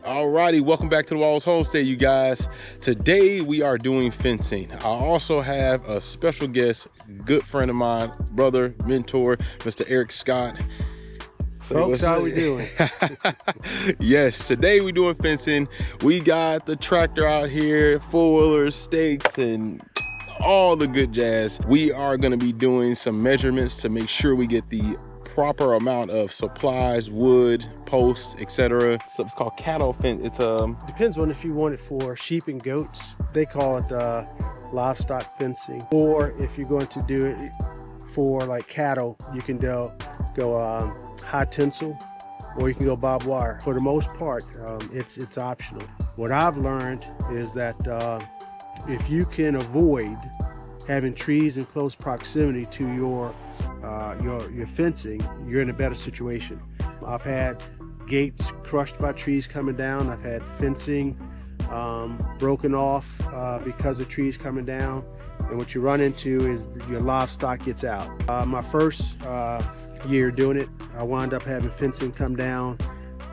Alrighty, welcome back to the Walls Homestead, you guys. Today we are doing fencing. I also have a special guest, good friend of mine, brother, mentor, Mr. Eric Scott. Folks, how we doing? Yes, today we doing fencing. We got the tractor out here, four-wheelers, stakes, and all the good jazz. We are going to be doing some measurements to make sure we get the proper amount of supplies, wood, posts, etc. So it's called cattle fence. It's depends on if you want it for sheep and goats. They call it livestock fencing, or if you're going to do it for like cattle, you can go high tensile, or you can go barbed wire. For the most part, it's optional. What I've learned is that if you can avoid having trees in close proximity to your fencing, you're in a better situation. I've had gates crushed by trees coming down. I've had fencing broken off because of trees coming down. And what you run into is your livestock gets out. My first year doing it, I wound up having fencing come down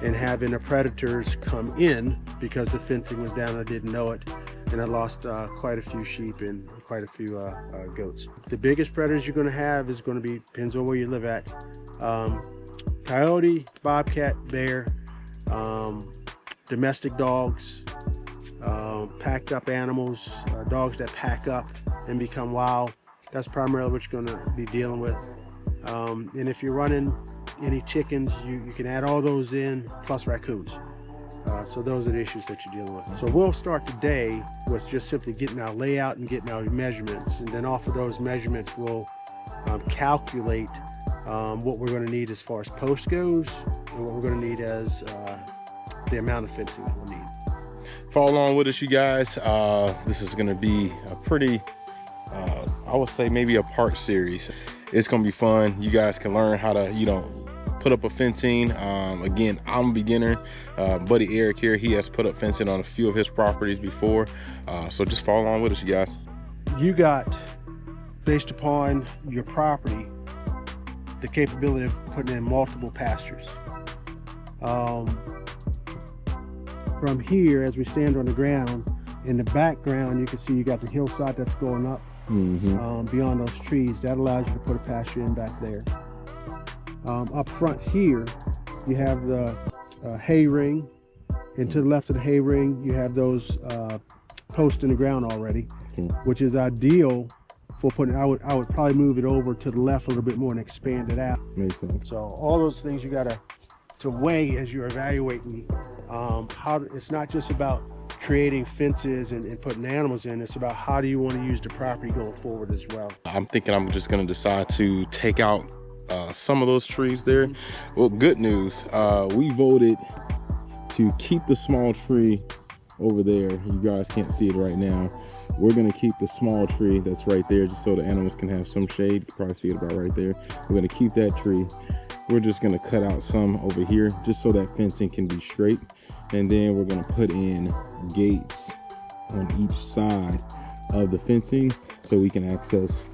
and having the predators come in because the fencing was down. I didn't know it. And I lost quite a few sheep and quite a few goats. The biggest predators you're going to have is going to be, depends on where you live at, coyote, bobcat, bear, domestic dogs, packed up animals, dogs that pack up and become wild. That's primarily what you're going to be dealing with. And if you're running any chickens, you can add all those in, plus raccoons. So those are the issues that you're dealing with. So we'll start today with just simply getting our layout and getting our measurements. And then off of those measurements, we'll calculate what we're going to need as far as post goes and what we're going to need as the amount of fencing that we'll need. Follow along with us, you guys. This is going to be a pretty, I would say maybe a part series. It's going to be fun. You guys can learn how to, put up a fencing. Again, I'm a beginner. Buddy Eric here, he has put up fencing on a few of his properties before. So just follow along with us, you guys. You got, based upon your property, the capability of putting in multiple pastures. From here, as we stand on the ground, in the background, you can see you got the hillside that's going up beyond those trees. That allows you to put a pasture in back there. Up front here, you have the hay ring, and to the left of the hay ring, you have those posts in the ground already, which is ideal for putting. I would probably move it over to the left a little bit more and expand it out. Makes sense. So all those things you got to weigh as you're evaluating how. It's not just about creating fences and putting animals in. It's about how do you want to use the property going forward as well. I'm thinking I'm just going to decide to take out some of those trees there. Well, good news, we voted to keep the small tree over there. You guys can't see it right now. We're going to keep the small tree that's right there just so the animals can have some shade. You can probably see it about right there. We're going to keep that tree. We're just going to cut out some over here just so that fencing can be straight, and then we're going to put in gates on each side of the fencing so we can access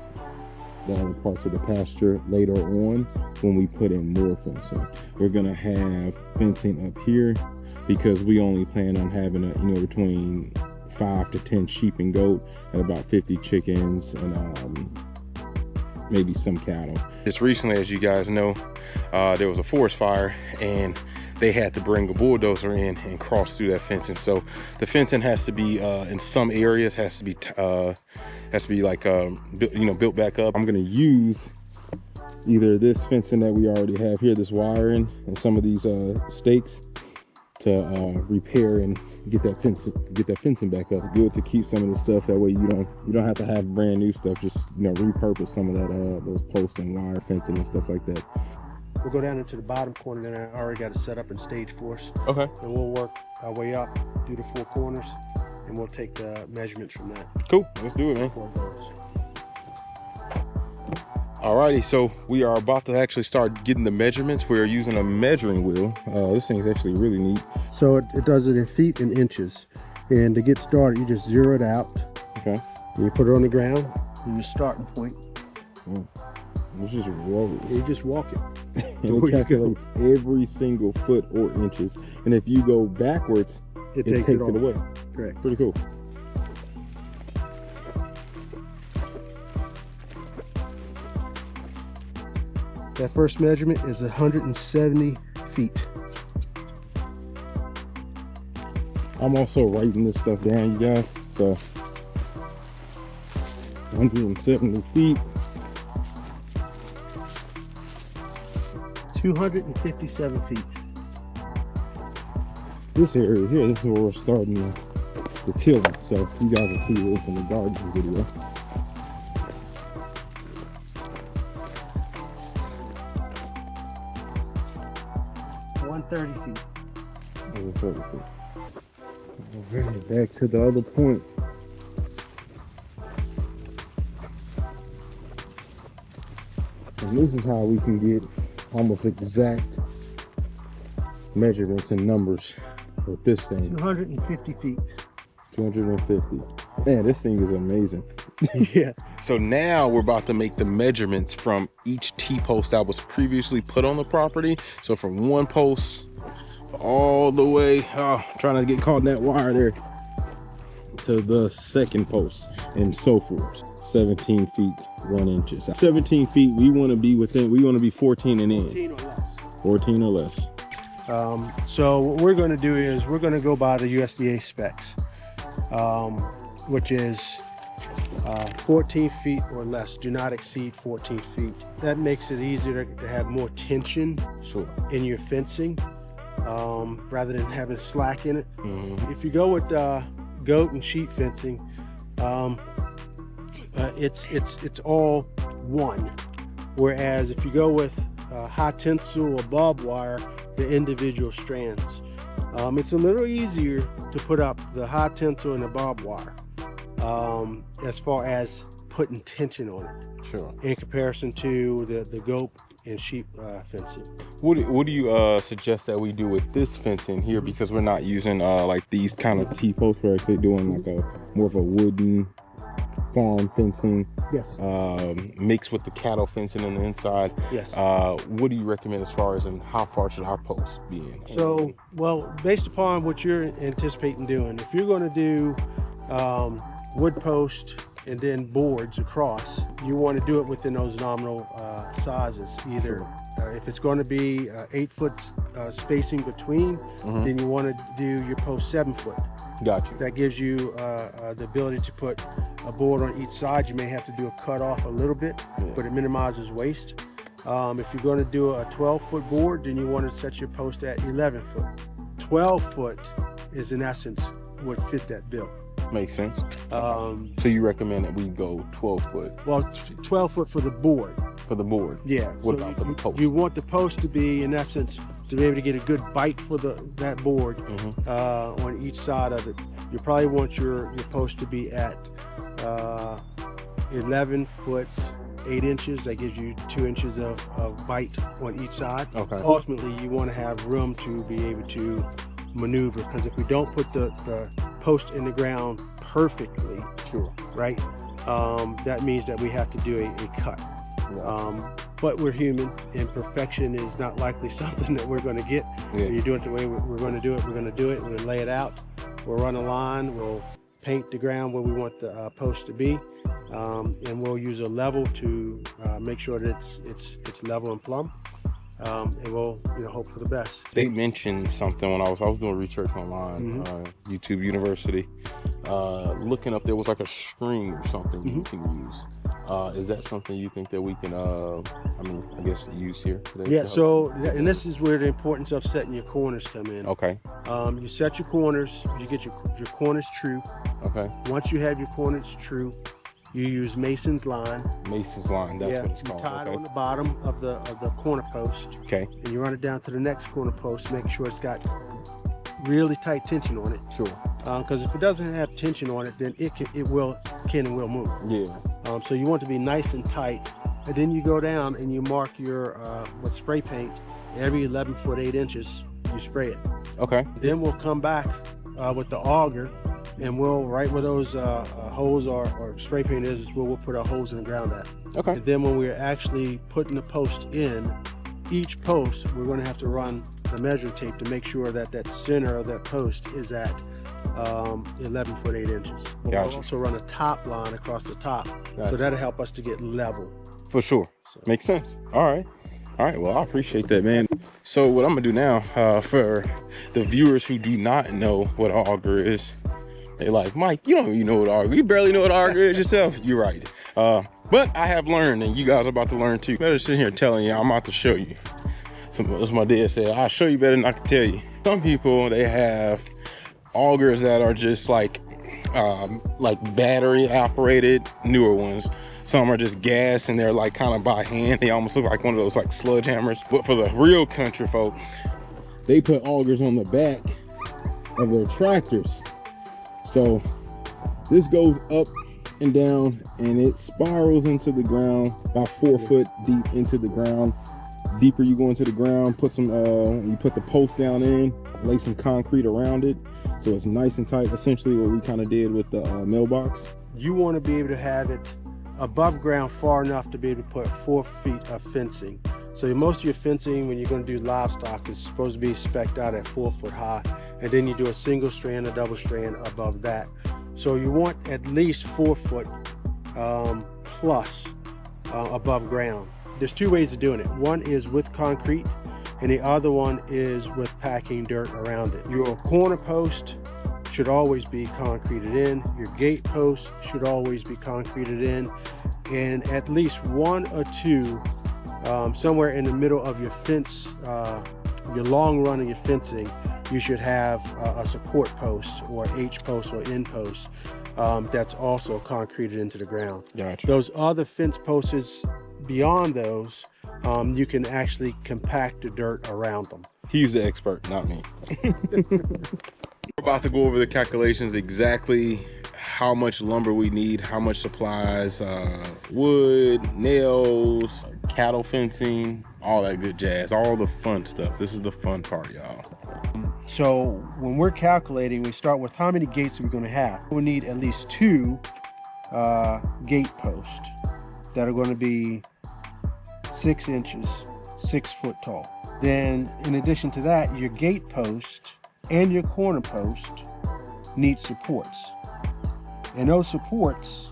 the other parts of the pasture later on when we put in more fencing. We're gonna have fencing up here because we only plan on having between 5 to 10 sheep and goat and about 50 chickens and maybe some cattle. Just recently, as you guys know, there was a forest fire and they had to bring a bulldozer in and cross through that fencing. So the fencing has to be in some areas has to be like built back up. I'm gonna use either this fencing that we already have here, this wiring, and some of these stakes to repair and get that fencing back up. It's good to keep some of the stuff, that way you don't have to have brand new stuff. Just repurpose some of that those posts and wire fencing and stuff like that. We'll go down into the bottom corner, and I already got it set up in stage for us. Okay. And we'll work our way up, do the 4 corners, and we'll take the measurements from that. Cool, let's do it, man. Alrighty, so we are about to actually start getting the measurements. We're using a measuring wheel. This thing's actually really neat. So it does it in feet and inches. And to get started, you just zero it out. Okay. And you put it on the ground, and your starting point. You just roll it. And you just walk it. And it calculates every single foot or inches. And if you go backwards, it takes it away. Correct. Pretty cool. That first measurement is 170 feet. I'm also writing this stuff down, you guys. So 170 feet. 257 feet. This area here, this is where we're starting the tilling. So you guys will see this in the gardening video. Feet. 130 feet. Alright, back to the other point. And this is how we can get almost exact measurements and numbers with this thing. 250 feet. 250. Man, this thing is amazing. Yeah. So now we're about to make the measurements from each T-post that was previously put on the property. So from one post all the way, trying to get caught in that wire there, to the second post, and so forth. 17 feet 1 inches. 17 feet, we want to be within, we want to be 14 and in. 14 or less. 14 or less. So what we're going to do is we're going to go by the USDA specs, which is 14 feet or less. Do not exceed 14 feet. That makes it easier to have more tension in your fencing, rather than having slack in it. If you go with goat and sheep fencing, it's all one. Whereas if you go with high tensile or barbed wire, the individual strands, it's a little easier to put up the high tensile and the barbed wire, as far as putting tension on it. In comparison to the goat and sheep fencing. What do you suggest that we do with this fencing here? Because we're not using like these kind of T-posts. We're actually doing like a more of a wooden farm fencing. Yes. Mixed with the cattle fencing on the inside. Yes. What do you recommend as far as, and how far should our posts be in? So, well, based upon what you're anticipating doing, if you're going to do wood post and then boards across, you want to do it within those nominal sizes. Either if it's going to be 8 foot spacing between, then you want to do your post 7 foot. Got you. That gives you the ability to put a board on each side. You may have to do a cut off a little bit, but it minimizes waste. If you're going to do a 12-foot board, then you want to set your post at 11 foot. 12 foot is in essence would fit that bill. Makes sense. So you recommend that we go 12 foot? Well, 12 foot for the board. For the board? Yeah. What about for the post? You want the post to be, in essence, to be able to get a good bite for that board on each side of it. You probably want your post to be at 11 foot 8 inches. That gives you 2 inches of bite on each side. Okay. Ultimately, you want to have room to be able to maneuver, because if we don't put the post in the ground perfectly, right, that means that we have to do a cut. But we're human, and perfection is not likely something that we're going to get. You do it the way we're going to do it. We're going to do it. We're going to lay it out. We'll run a line. We'll paint the ground where we want the post to be, and we'll use a level to make sure that it's level and plumb. And we'll hope for the best. They mentioned something when I was doing research online, YouTube University, looking up, there was like a string or something you can use. Is that something you think that we can I guess use here today? Yeah, so and this is where the importance of setting your corners come in. Okay. You set your corners, you get your corners true. Okay. Once you have your corners true, you use Mason's line. Mason's line, that's what it's called. You tie it on the bottom of the corner post. Okay. And you run it down to the next corner post, make sure it's got really tight tension on it. Because if it doesn't have tension on it, then it can and will move. Yeah. So you want to be nice and tight, and then you go down and you mark your with spray paint. Every 11 foot 8 inches, you spray it. Okay. Then we'll come back with the auger, and we'll, right where those holes or spray paint is where we'll put our holes in the ground at. Okay. And then when we're actually putting the post in, each post, we're going to have to run the measuring tape to make sure that that center of that post is at 11 foot 8 inches. We'll Gotcha. also run a top line across the top, so that'll help us to get level. For sure. So. Makes sense. All right. Well, I appreciate that, man. So what I'm gonna do now, for the viewers who do not know what an auger is, they like, Mike, you don't even know what an auger. You barely know what an auger is yourself. You're right. But I have learned, and you guys are about to learn too. Better sitting here telling you, I'm about to show you. So as my dad said, I'll show you better than I can tell you. Some people, they have augers that are just like battery operated, newer ones. Some are just gas and they're like kind of by hand. They almost look like one of those like sludge hammers. But for the real country folk, they put augers on the back of their tractors. So this goes up and down and it spirals into the ground about 4 foot deep into the ground. Deeper you go into the ground, put some you put the post down in, lay some concrete around it so it's nice and tight. Essentially what we kind of did with the mailbox. You want to be able to have it above ground far enough to be able to put 4 feet of fencing. So most of your fencing when you're going to do livestock is supposed to be spec'd out at 4 foot high, and then you do a single strand, a double strand above that. So you want at least 4 foot plus above ground. There's two ways of doing it. One is with concrete and the other one is with packing dirt around it. Your corner post should always be concreted in. Your gate post should always be concreted in, and at least 1 or 2 somewhere in the middle of your fence, your long run of your fencing, you should have a support post or H post or N post that's also concreted into the ground. Gotcha. Those other fence posts beyond those, you can actually compact the dirt around them. He's the expert, not me. We're about to go over the calculations, exactly how much lumber we need, how much supplies, wood, nails, cattle fencing, all that good jazz, all the fun stuff. This is the fun part, y'all. So when we're calculating, we start with how many gates we're going to have. We need at least 2 gate posts that are going to be 6 inches, 6 foot tall. Then in addition to that, your gate post and your corner post need supports. And those supports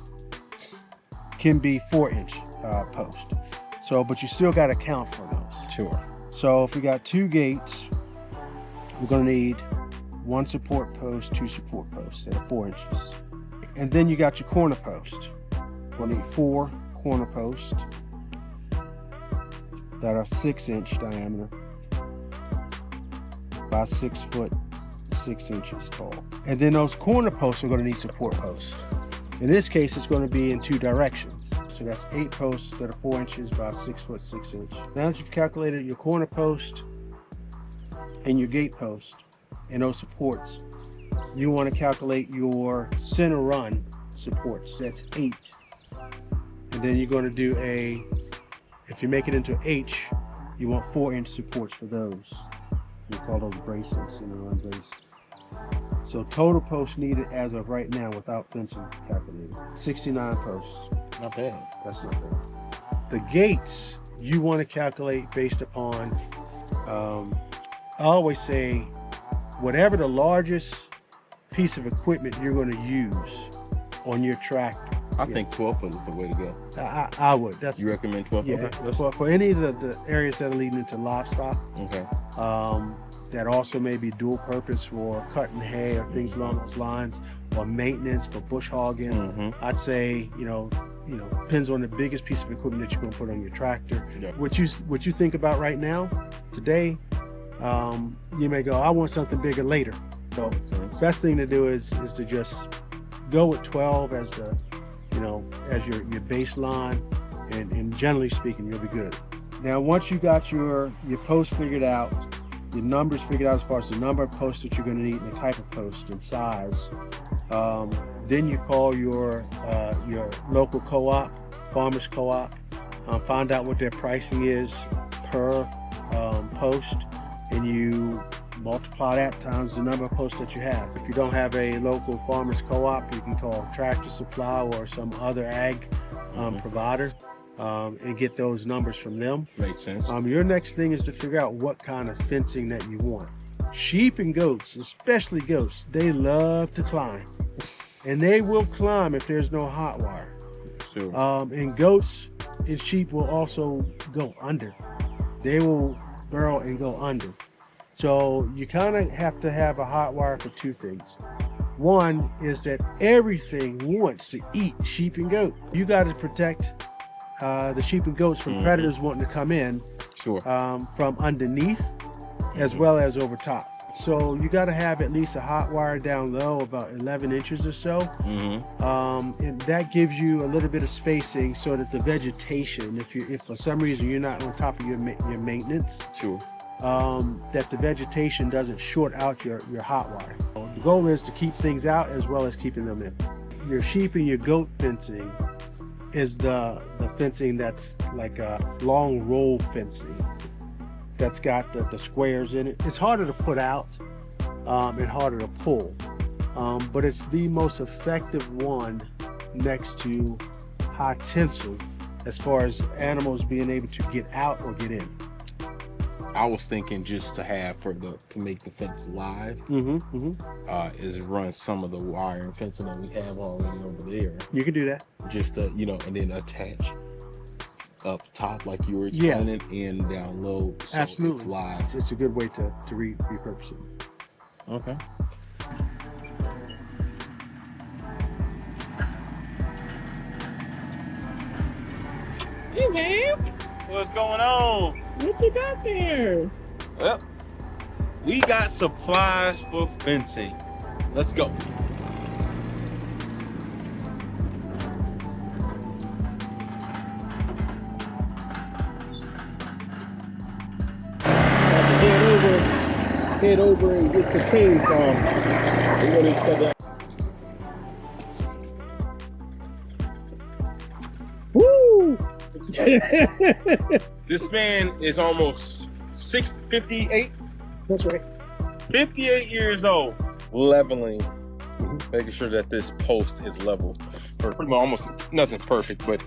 can be 4-inch posts. So, but you still got to count for those. Sure. So if we got 2 gates, we're going to need 1 support post, 2 support posts that are 4 inches. And then you got your corner post. We're going to need 4 corner posts that are 6-inch diameter by 6 foot 6 inches tall. And then those corner posts are going to need support posts. In this case, it's going to be in 2 directions. So that's 8 posts that are 4 inches by 6 foot 6 inch. Now that you've calculated your corner post and your gate post and those supports, you want to calculate your center run supports. That's 8. And then you're going to do if you make it into H, you want 4-inch supports for those. We call those braces, center run brace. So total posts needed as of right now without fencing calculated, 69 posts. Not bad. That's not bad. The gates you want to calculate based upon, I always say, whatever the largest piece of equipment you're going to use on your tractor. I think 12 foot is the way to go. I would. That's, you recommend 12 foot? Yeah, okay. For any of the areas that are leading into livestock, okay. That also may be dual purpose for cutting hay or things along those lines, or maintenance for bush hogging. I'd say, depends on the biggest piece of equipment that you're going to put on your tractor. Yep. What you think about right now, today, you may go, I want something bigger later. So best thing to do is to just go with 12 as the as your baseline, and generally speaking, you'll be good. Now, once you got your post figured out, your numbers figured out as far as the number of posts that you're going to need and the type of post and size, then you call your local co-op, farmers co-op, find out what their pricing is per post, and you multiply that times the number of posts that you have. If you don't have a local farmers co-op, you can call Tractor Supply or some other ag provider. and get those numbers from them. Makes sense. Your next thing is to figure out what kind of fencing that you want. Sheep and goats, especially goats, they love to climb. And they will climb if there's no hot wire. Sure. And goats and sheep will also go under. They will burrow and go under. So you kind of have to have a hot wire for two things. One is that everything wants to eat sheep and goat. You got to protect the sheep and goats from predators wanting to come in. Sure. From underneath as well as over top. So you got to have at least a hot wire down low, about 11 inches or so. And that gives you a little bit of spacing so that the vegetation, if for some reason you're not on top of your maintenance, Sure. That the vegetation doesn't short out your hot wire. The goal is to keep things out as well as keeping them in. Your sheep and your goat fencing is the fencing that's like a long roll fencing that's got the squares in it. It's harder to put out and harder to pull, but it's the most effective one next to high tensile as far as animals being able to get out or get in. I was thinking just to have to make the fence live is run some of the wire and fencing that we have already over there. You can do that. Just to, and then attach up top like you were explaining and down low. So Absolutely. It's live. It's a good way to repurpose it. Okay. Hey, man. What's going on? What you got there? Well, we got supplies for fencing. Let's go. Head over and get the chainsaw. We're gonna cut that. Woo! This man is almost 658. That's right. 58 years old. Leveling, making sure that this post is level. Pretty much almost nothing's perfect, but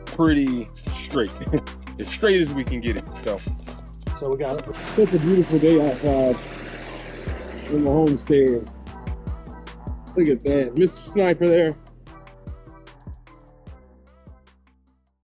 pretty straight. As straight as we can get it. So we got it. It's a beautiful day outside in the homestead. Look at that. Mr. Sniper there.